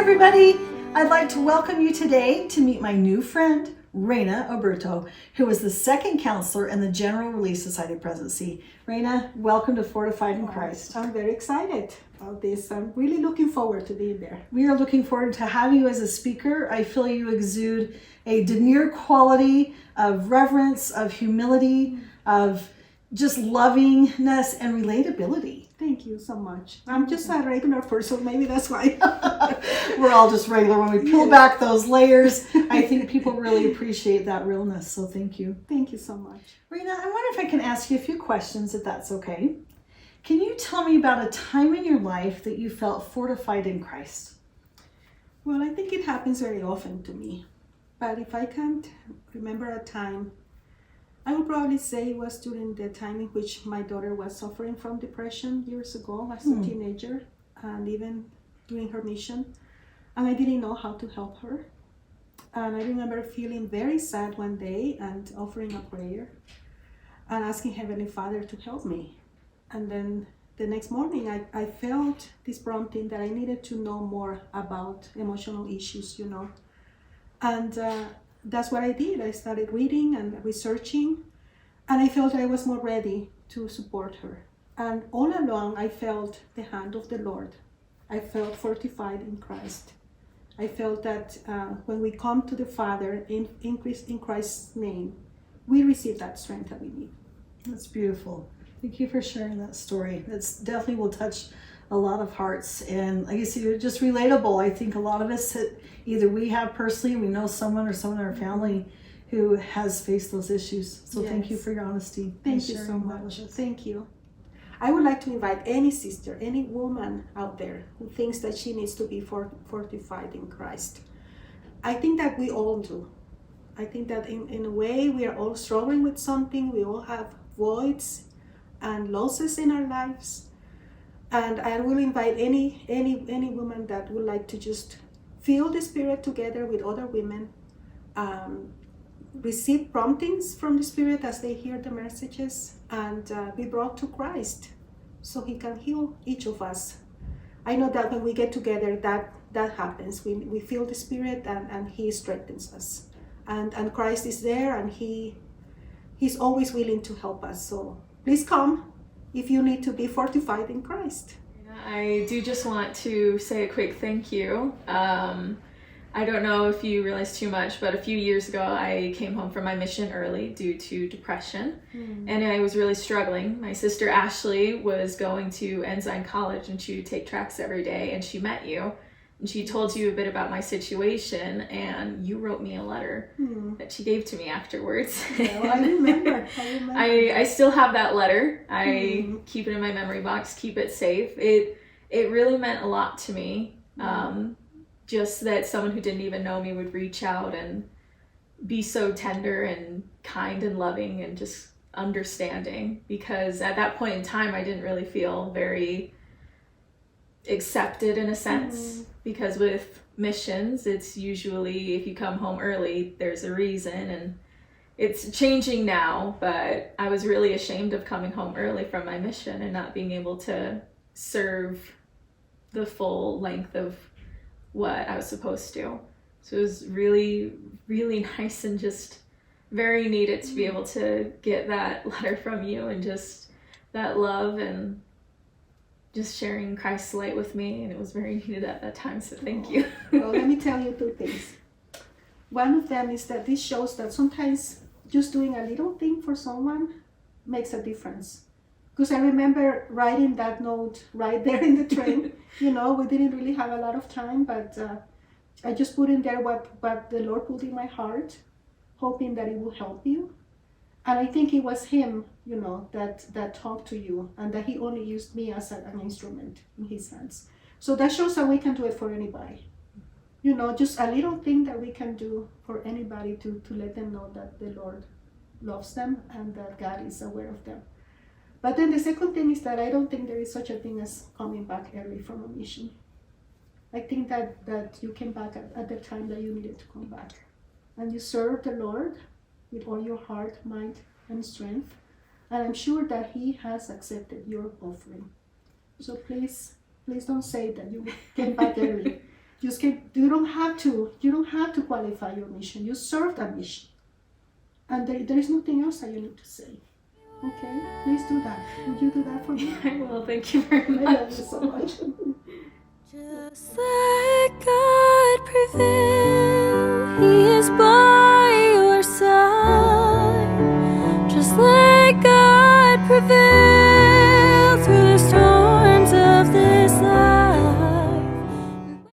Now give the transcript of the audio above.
everybody. I'd like to welcome you today to meet my new friend, Reyna Aburto, who is the second counselor in the General Relief Society presidency. Reyna, welcome to Fortified in Christ. I'm very excited about this. I'm really looking forward to being there. We are looking forward to having you as a speaker. I feel you exude a demure quality of reverence, of humility, of just lovingness and relatability. Thank you so much. I'm just a regular person, maybe that's why. We're all just regular. When we peel back those layers, I think people really appreciate that realness. So thank you. Thank you so much. Reyna, I wonder if I can ask you a few questions, if that's okay. Can you tell me about a time in your life that you felt fortified in Christ? Well, I think it happens very often to me. But if I can't remember a time, I would probably say it was during the time in which my daughter was suffering from depression years ago as a teenager, and even during her mission. And I didn't know how to help her. And I remember feeling very sad one day and offering a prayer and asking Heavenly Father to help me. And then the next morning, I felt this prompting that I needed to know more about emotional issues, And that's what I did. I started reading and researching, and I felt I was more ready to support her. And all along, I felt the hand of the Lord. I felt fortified in Christ. I felt that when we come to the Father in Christ's name, we receive that strength that we need. That's beautiful. Thank you for sharing that story. That's definitely will touch a lot of hearts, and I guess you're just relatable. I think a lot of us either we have personally, we know someone or someone in our family who has faced those issues. So Yes. Thank you for your honesty. Thank you so much. Thank you. I would like to invite any sister, any woman out there who thinks that she needs to be fortified in Christ. I think that we all do. I think that in a way we are all struggling with something. We all have voids and losses in our lives. And I will invite any woman that would like to just feel the Spirit together with other women, receive promptings from the Spirit as they hear the messages, and be brought to Christ so He can heal each of us. I know that when we get together, that happens. We feel the Spirit and He strengthens us. And Christ is there, and He's always willing to help us. So please come if you need to be fortified in Christ. I do just want to say a quick thank you. I don't know if you realize too much, but a few years ago I came home from my mission early due to depression, and I was really struggling. My sister Ashley was going to Ensign College, and she would take tracks every day, and she met you. And she told you a bit about my situation, and you wrote me a letter that she gave to me afterwards. Well, I remember. I still have that letter. I keep it in my memory box, keep it safe. It really meant a lot to me. Just that someone who didn't even know me would reach out and be so tender and kind and loving and just understanding. Because at that point in time, I didn't really feel very accepted in a sense, because with missions it's usually if you come home early there's a reason, and it's changing now, but I was really ashamed of coming home early from my mission and not being able to serve the full length of what I was supposed to. So it was really, really nice and just very needed to be able to get that letter from you, and just that love and just sharing Christ's light with me, and it was very needed at that time, so thank you. Well, let me tell you two things. One of them is that this shows that sometimes just doing a little thing for someone makes a difference. Because I remember writing that note right there in the train. We didn't really have a lot of time, but I just put in there what the Lord put in my heart, hoping that it will help you. And I think it was Him, that talked to you, and that He only used me as an instrument in His hands. So that shows that we can do it for anybody. Just a little thing that we can do for anybody to let them know that the Lord loves them and that God is aware of them. But then the second thing is that I don't think there is such a thing as coming back early from a mission. I think that you came back at the time that you needed to come back. And you served the Lord with all your heart, mind, and strength. And I'm sure that He has accepted your offering. So please don't say that you came back early. You don't have to qualify your mission. You serve that mission. And there is nothing else that you need to say. Okay? Please do that. Would you do that for me? I will. Thank you very I love much. you so much. Just let God prevail, He is born.